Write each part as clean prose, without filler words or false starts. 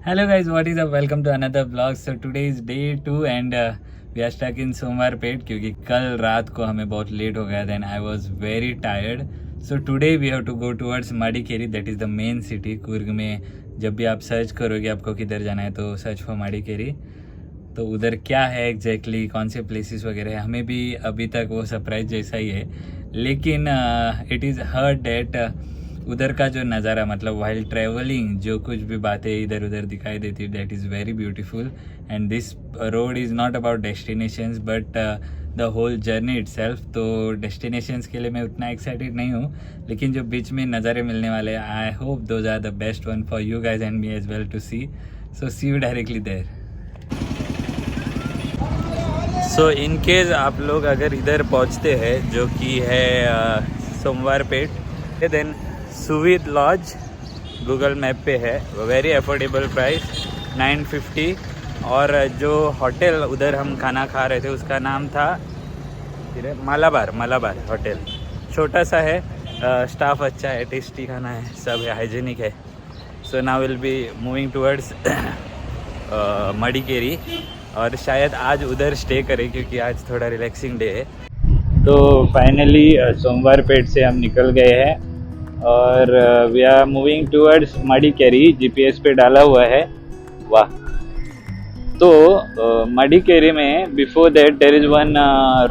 Hello guys, what is up? Welcome to another vlog. So today is day 2 and we are stuck in सोमवारपेट क्योंकि कल रात को हमें बहुत लेट हो गया था and I was very tired. So today we have to go towards Madikeri, that is the main city. Coorg में जब भी आप सर्च करोगे आपको किधर जाना है तो सर्च फॉर Madikeri. तो उधर क्या है एग्जैक्टली कौन से प्लेसेस वगैरह है हमें भी अभी तक वो सरप्राइज जैसा ही है. लेकिन इट इज़ हर्ड डेट उधर का जो नज़ारा मतलब वाइल ट्रैवलिंग जो कुछ भी बातें इधर उधर दिखाई देती that is very beautiful. And this road is not about destinations but the whole journey itself. तो डेस्टिनेशंस के लिए मैं उतना एक्साइटेड नहीं हूँ, लेकिन जो बीच में नज़ारे मिलने वाले हैं I hope those are the best one for you guys and me as well to see. So see you directly there. So in case आप लोग अगर इधर पहुंचते हैं जो कि है Somwarpet, then Suvidh lodge Google map पे है, वेरी अफोर्डेबल प्राइस 950. और जो होटल उधर हम खाना खा रहे थे उसका नाम था मलाबार होटल. छोटा सा है, स्टाफ अच्छा है, टेस्टी खाना है, सब है, हाइजीनिक है. So now will be moving towards Madikeri और शायद आज उधर स्टे करें क्योंकि आज थोड़ा रिलैक्सिंग डे है. तो फाइनली सोमवारपेट से हम निकल गए हैं और we are moving towards Madikeri. GPS पे डाला हुआ है. वाह. तो मडिकेरी में before that there is one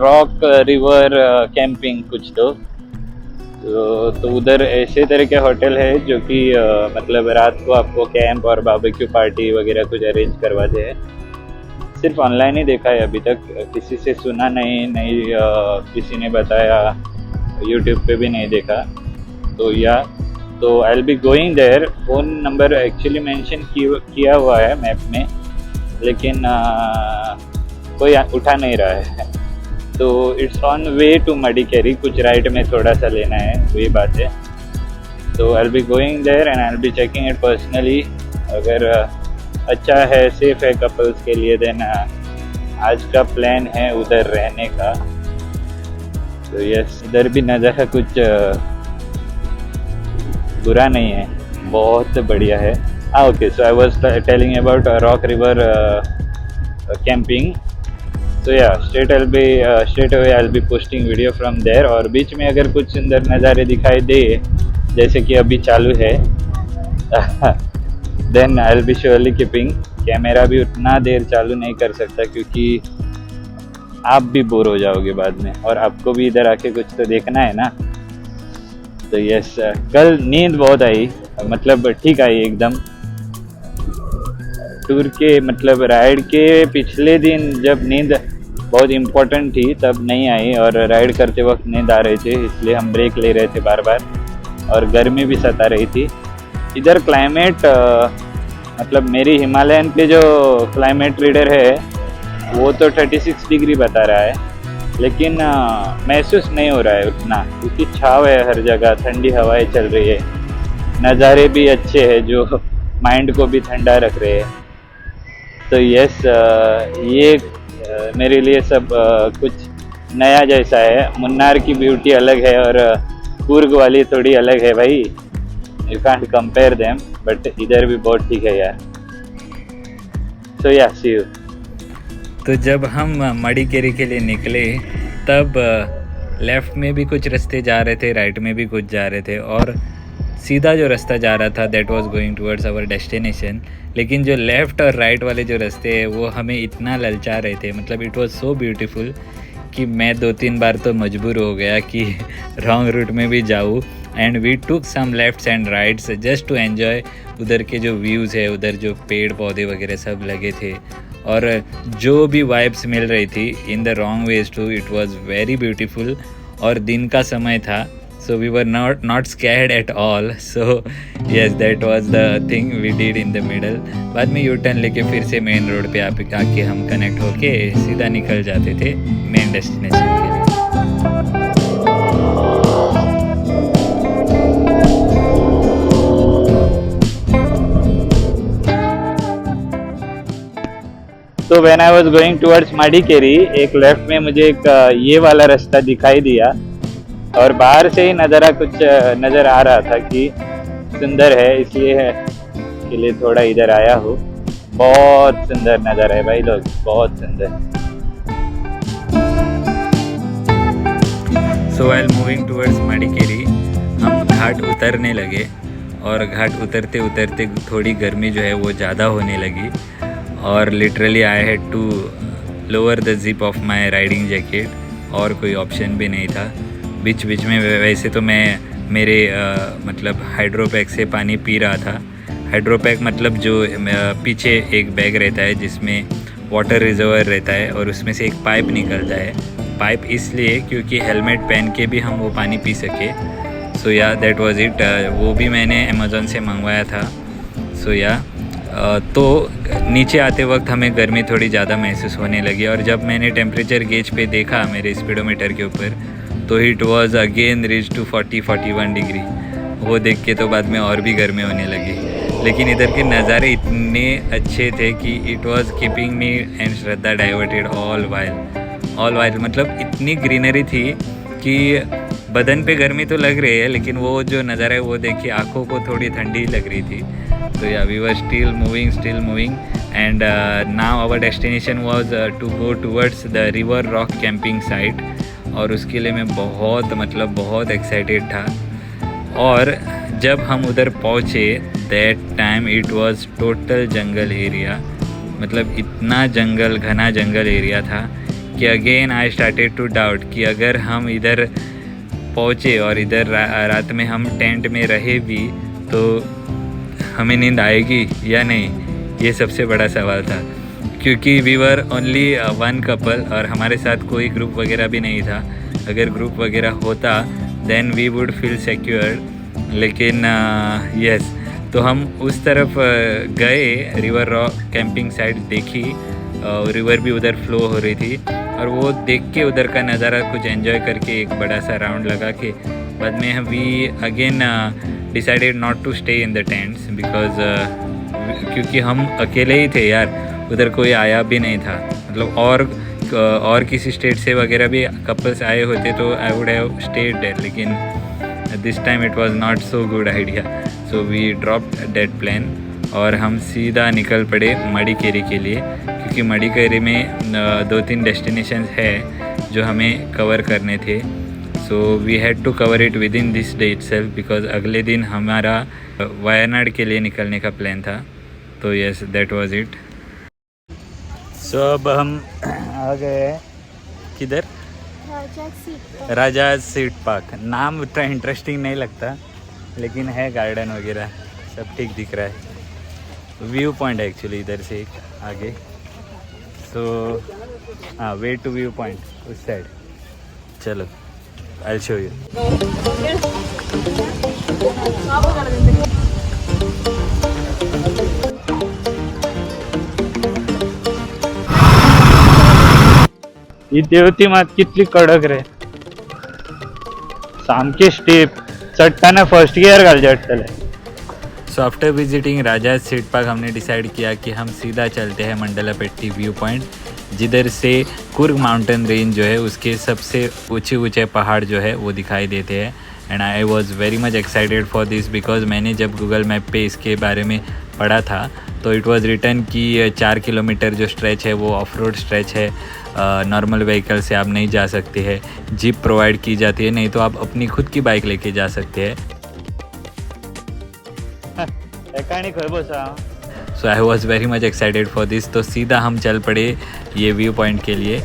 rock river camping कुछ. तो उधर ऐसे तरह के होटल है जो कि मतलब रात को आपको कैंप और बारबेक्यू पार्टी वगैरह कुछ अरेंज करवाते हैं. सिर्फ ऑनलाइन ही देखा है अभी तक, किसी से सुना नहीं किसी ने बताया, यूट्यूब पे भी नहीं देखा. तो I will be going there. Phone number actually mention किया हुआ है मैप में, लेकिन कोई उठा नहीं रहा है. तो it's on way to Madikeri. कुछ राइट में थोड़ा सा लेना है, वही बात है. तो I will be going there and I will be checking it personally. अगर अच्छा है, सेफ है कपल्स के लिए, देन आज का प्लान है उधर रहने का. तो यस, इधर भी नज़ारा कुछ बुरा नहीं है, बहुत बढ़िया है. Okay, so I was telling about rock river camping. तो yeah straight away I will be posting video from there. और बीच में अगर कुछ सुंदर नज़ारे दिखाई दे जैसे कि अभी चालू है then I will be surely keeping. Camera भी उतना देर चालू नहीं कर सकता क्योंकि आप भी बोर हो जाओगे बाद में, और आपको भी इधर आके कुछ तो देखना है ना. तो यस, कल नींद बहुत आई, मतलब ठीक आई एकदम. टूर के मतलब राइड के पिछले दिन जब नींद बहुत इम्पोर्टेंट थी तब नहीं आई, और राइड करते वक्त नींद आ रहे थे इसलिए हम ब्रेक ले रहे थे बार बार, और गर्मी भी सता रही थी. इधर क्लाइमेट मतलब मेरी हिमालयन पे जो क्लाइमेट रीडर है वो तो 36 डिग्री बता रहा है, लेकिन महसूस नहीं हो रहा है उतना क्योंकि छाव है हर जगह, ठंडी हवाएं चल रही है, नज़ारे भी अच्छे हैं जो माइंड को भी ठंडा रख रहे हैं. तो यस, ये मेरे लिए सब कुछ नया जैसा है. मुन्नार की ब्यूटी अलग है और कुर्ग वाली थोड़ी अलग है भाई, you can't compare them, but इधर भी बहुत ठीक है यार. सो या सी यू. तो जब हम मडिकेरी के लिए निकले तब लेफ़्ट में भी कुछ रास्ते जा रहे थे, राइट में भी कुछ जा रहे थे, और सीधा जो रास्ता जा रहा था that was going towards our destination. लेकिन जो लेफ़्ट और राइट वाले जो रास्ते हैं वो हमें इतना ललचा रहे थे, मतलब इट वाज सो ब्यूटीफुल कि मैं 2-3 बार तो मजबूर हो गया कि रॉन्ग रूट में भी जाऊँ. And we took some lefts and rights just to enjoy उधर के जो व्यूज़ है, उधर जो पेड़ पौधे वगैरह सब लगे थे, और जो भी वाइब्स मिल रही थी in the wrong ways too, it was very beautiful. और दिन का समय था, so we were not scared at all. So yes, that was the thing we did in the middle. बाद में यू टर्न लेके फिर से मेन रोड पे आके हम कनेक्ट होके सीधा निकल जाते थे मेन डेस्टिनेशन के लिए. तो when I was going towards Madikeri, एक लेफ्ट में मुझे एक ये वाला रास्ता दिखाई दिया, और बाहर से ही नज़ारा कुछ नज़र आ रहा था कि सुंदर है, इसलिए उसके लिए थोड़ा इधर आया हूँ। बहुत सुंदर नज़ारा है भाई लोग, बहुत सुंदर। सो व्हाइल मूविंग टुवर्ड्स मडिकेरी हम घाट उतरने लगे और घाट उतरते उतरते थोड़ी गर्मी जो है वो ज़्यादा होने लगी और literally I had to lower the zip of my riding jacket और कोई ऑप्शन भी नहीं था। बीच बीच में वैसे तो मैं मेरे मतलब हाइड्रोपैक से पानी पी रहा था। हाइड्रोपैक मतलब जो पीछे एक बैग रहता है जिसमें वाटर रिजर्वर रहता है और उसमें से एक पाइप निकलता है। पाइप इसलिए क्योंकि हेलमेट पहन के भी हम वो पानी पी सके। सो या दैट वाज इट। वो भी मैंने अमेज़ॉन से मंगवाया था। सो या तो नीचे आते वक्त हमें गर्मी थोड़ी ज़्यादा महसूस होने लगी और जब मैंने टेम्परेचर गेज पे देखा मेरे स्पीडोमीटर के ऊपर तो it was again reach to 40-41 degree. वो देख के तो बाद में और भी गर्मी होने लगी। लेकिन इधर के नज़ारे इतने अच्छे थे कि it was keeping me and Shraddha diverted all while. मतलब इतनी ग्रीनरी थी कि बदन पे गर्मी तो लग रही है लेकिन वो जो नज़ारा है वो देख के आँखों को थोड़ी ठंडी लग रही थी। तो yeah we were still moving and now our destination was to go towards the river rock camping site और उसके लिए मैं बहुत एक्साइटेड था। और जब हम उधर पहुँचे that time it was total jungle area. मतलब इतना जंगल, घना जंगल एरिया था कि again I started to doubt कि अगर हम इधर पहुँचे और इधर रात में हम टेंट में रहे भी तो हमें नींद आएगी या नहीं, ये सबसे बड़ा सवाल था। क्योंकि we were only one couple और हमारे साथ कोई ग्रुप वगैरह भी नहीं था। अगर ग्रुप वगैरह होता then we would feel secure. लेकिन यस, तो हम उस तरफ गए, रिवर रॉक कैंपिंग साइट देखी, रिवर भी उधर फ्लो हो रही थी और वो देख के उधर का नज़ारा कुछ एंजॉय करके एक बड़ा सा राउंड लगा के बाद में we again decided not to stay in the tents because क्योंकि हम अकेले ही थे यार, उधर कोई आया भी नहीं था। मतलब और किसी स्टेट से वगैरह भी कपल्स आए होते तो I would have stayed there, लेकिन this time it was not so good idea. So we dropped that plan और हम सीधा निकल पड़े मडिकेरी के लिए, क्योंकि मडिकेरी में 2-3 डेस्टिनेशंस है जो हमें कवर करने थे। So we had to cover it within this day itself because अगले दिन हमारा वायनाड के लिए निकलने का प्लान था। तो यस, दैट वाज इट। सो अब हम आ गए किधर? राजा सीट पार्क। नाम उतना इंटरेस्टिंग नहीं लगता लेकिन है गार्डन वगैरह सब ठीक दिख रहा है। व्यू पॉइंट है एक्चुअली इधर से एक आगे। सो हाँ, वे टू व्यू पॉइंट उस साइड। चलो आई विल शो यू। ही देवती मात कितली कडक रे, सामके स्टेप चढताना फर्स्ट गियर घालचे वाटतले। सो आफ्टर विजिटिंग राजा सीट पार्क हमने डिसाइड किया कि हम सीधा चलते हैं मंडलापेट्टी व्यू पॉइंट, जिधर से कुर्ग माउंटेन रेंज जो है उसके सबसे ऊंचे पहाड़ जो है वो दिखाई देते हैं। And I was very much excited for this because मैंने जब गूगल मैप पे इसके बारे में पढ़ा था तो इट वाज रिटन कि 4 किलोमीटर जो स्ट्रेच है वो ऑफ रोड स्ट्रेच है। नॉर्मल व्हीकल से आप नहीं जा सकते हैं, जीप प्रोवाइड की जाती है, नहीं तो आप अपनी खुद की बाइक लेके जा सकते हैं। So I was very much excited for this. तो सीधा हम चल पड़े ये व्यू पॉइंट के लिए।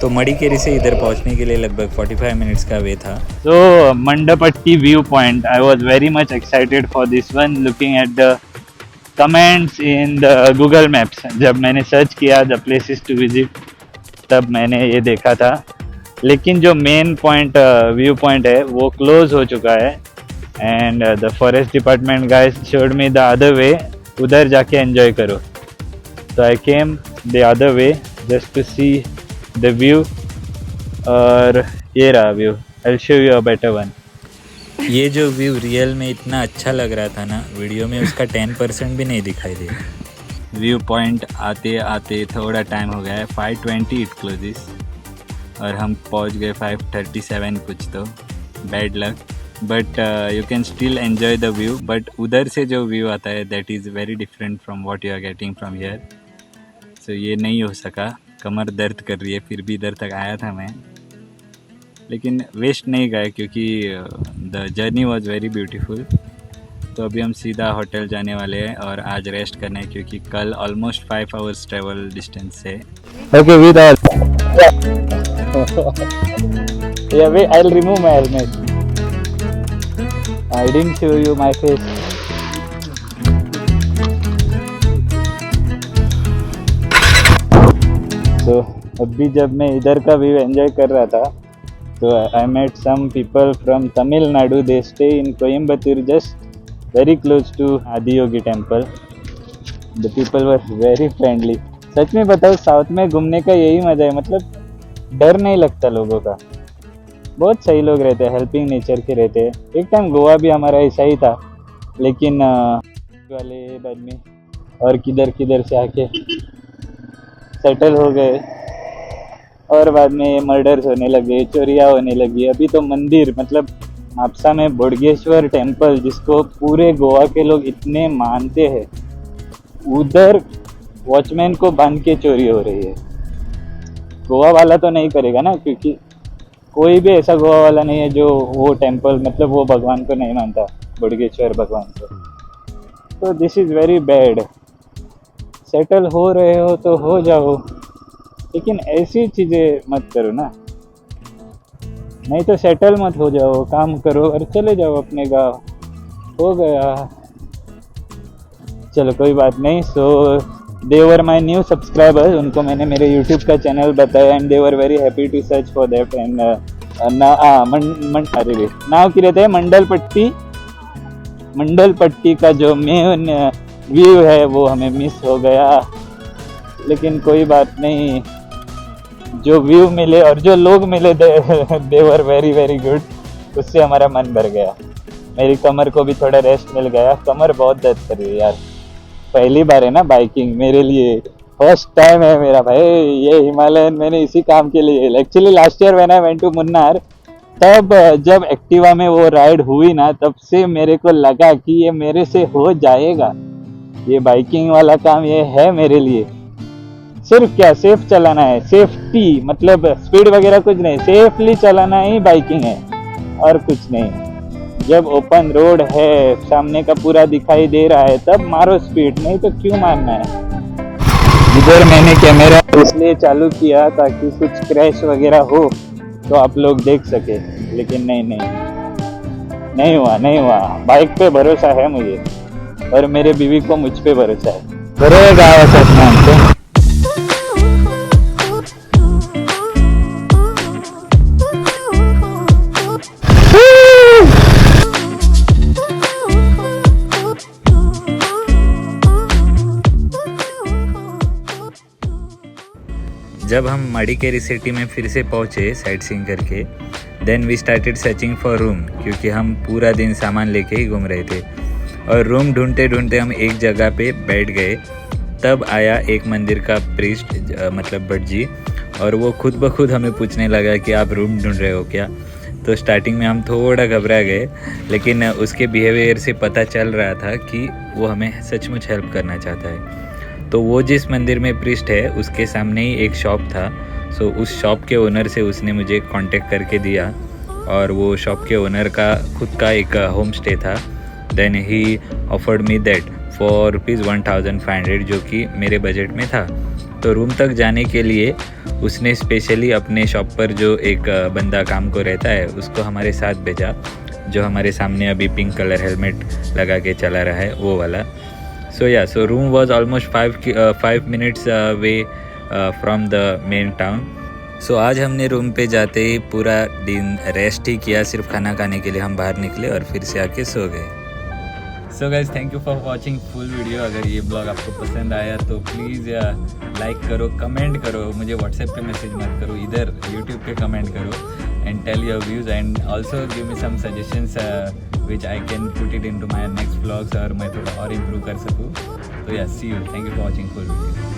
तो मडिकेरी से इधर पहुंचने के लिए लगभग 45 मिनट्स का वे था। So Mandapatti view point, I was very much excited for this one. Looking at the comments in the Google Maps, जब मैंने सर्च किया the places to visit, तब मैंने ये देखा था। लेकिन जो मेन पॉइंट व्यू पॉइंट है वो क्लोज हो चुका है and the forest department guys showed me the other way, उधर जाके एंजॉय करो। तो I came the other way just to see the view और ये रहा view. I will show you a better one. ये जो व्यू रियल में इतना अच्छा लग रहा था ना, वीडियो में उसका 10% भी नहीं दिखाई दे। व्यू पॉइंट आते आते थोड़ा टाइम हो गया है, 5:20 इट क्लोजेस और हम पहुंच गए 5:37 कुछ। तो bad luck but you can still enjoy the view. But उधर से जो व्यू आता है that is very different from what you are getting from here. So ये नहीं हो सका, कमर दर्द कर रही है, फिर भी इधर तक आया था मैं, लेकिन वेस्ट नहीं गया क्योंकि the journey was very beautiful. तो अभी हम सीधा होटल जाने वाले हैं और आज रेस्ट करना है क्योंकि कल ऑलमोस्ट 5 आवर्स ट्रेवल डिस्टेंस है. Okay with all ya way I will remove my helmet. I didn't show you my face. तो अभी जब मैं इधर का व्यू एंजॉय कर रहा था तो I met some people from Tamil Nadu. They stay in Coimbatore just very close to Adiyogi temple. The people were very friendly. सच में बताओ साउथ में घूमने का यही मजा है, मतलब डर नहीं लगता लोगों का. बहुत सही लोग रहते हैं, हेल्पिंग नेचर के रहते हैं. एक टाइम गोवा भी हमारा ऐसा ही था, लेकिन वाले बाद में और किधर किधर से आके सेटल हो गए और बाद में मर्डर्स होने लगे, चोरियाँ होने लगी. अभी तो मंदिर मतलब मापसा में बोडगेश्वर टेम्पल जिसको पूरे गोवा के लोग इतने मानते हैं, उधर वॉचमैन को बांध के चोरी हो रही है. गोवा वाला तो नहीं करेगा ना, क्योंकि कोई भी ऐसा गोवा वाला नहीं है जो वो टेम्पल मतलब वो भगवान को नहीं मानता, बोडगेश्वर भगवान को. तो this is very bad. Settle हो रहे हो तो हो जाओ, लेकिन ऐसी चीज़ें मत करो ना. नहीं तो सेटल मत हो जाओ, काम करो और चले जाओ अपने गाँव. हो गया, चलो कोई बात नहीं. So they were my new subscribers. उनको मैंने मेरे यूट्यूब का चैनल बताया and they were very happy to search for that. And अरे रे नाव की रहते हैं मंडल पट्टी का जो मेन व्यू है वो हमें मिस हो गया, लेकिन कोई बात नहीं. जो व्यू मिले और जो लोग मिले दे वर वेरी वेरी गुड. उससे हमारा मन भर गया. मेरी कमर को भी थोड़ा रेस्ट मिल गया. कमर बहुत दर्द कर रही है यार. पहली बार है ना बाइकिंग मेरे लिए, फर्स्ट टाइम है मेरा भाई. ये हिमालयन मैंने इसी काम के लिए, actually last year when I went to Munnar, तब जब एक्टिवा में वो राइड हुई ना, तब से मेरे को लगा कि ये मेरे से हो जाएगा. ये बाइकिंग वाला काम ये है मेरे लिए. सिर्फ क्या सेफ चलाना है, सेफ्टी मतलब स्पीड वगैरह कुछ नहीं, सेफली चलाना ही बाइकिंग है और कुछ नहीं. जब ओपन रोड है, सामने का पूरा दिखाई दे रहा है, तब मारो स्पीड, नहीं तो क्यों मारना है. इधर मैंने कैमरा इसलिए चालू किया ताकि कुछ क्रैश वगैरह हो तो आप लोग देख सके, लेकिन नहीं हुआ. बाइक पे भरोसा है मुझे और मेरे बीवी को मुझ पे भरोसा है. करेगा सच. जब हम मडिकेरी सिटी में फिर से पहुँचे साइट सीइंग करके, then we started searching for room, क्योंकि हम पूरा दिन सामान लेके ही घूम रहे थे. और रूम ढूंढते ढूंढते हम एक जगह पे बैठ गए. तब आया एक मंदिर का प्रीस्ट मतलब भट्ट जी, और वो खुद ब खुद हमें पूछने लगा कि आप रूम ढूंढ रहे हो क्या. तो स्टार्टिंग में हम थोड़ा घबरा गए, लेकिन उसके बिहेवियर से पता चल रहा था कि वो हमें सचमुच हेल्प करना चाहता है. तो वो जिस मंदिर में प्रीस्ट है उसके सामने ही एक शॉप था. सो उस शॉप के ओनर से उसने मुझे कांटेक्ट करके दिया, और वो शॉप के ओनर का खुद का एक होम स्टे था. Then he offered me that for ₹1500, जो कि मेरे बजट में था. तो रूम तक जाने के लिए उसने स्पेशली अपने शॉप पर जो एक बंदा काम को रहता है उसको हमारे साथ भेजा, जो हमारे सामने अभी पिंक कलर हेलमेट लगा के चला रहा है वो वाला. So room was almost 5 minutes away from the main town. So आज हमने रूम पे जाते ही पूरा दिन रेस्ट ही किया. सिर्फ खाना खाने के लिए हम बाहर निकले और फिर से आके सो गए. So guys thank you for watching full video. अगर ये ब्लॉग आपको पसंद आया तो प्लीज़ लाइक करो, कमेंट करो. मुझे व्हाट्सएप पे मैसेज मत करो, इधर यूट्यूब पे कमेंट करो and tell your views and also give me some suggestions which I can put it into my next vlogs और मैं थोड़ा और इम्प्रूव कर सकूँ. तो ya see you. Thank you for watching full video.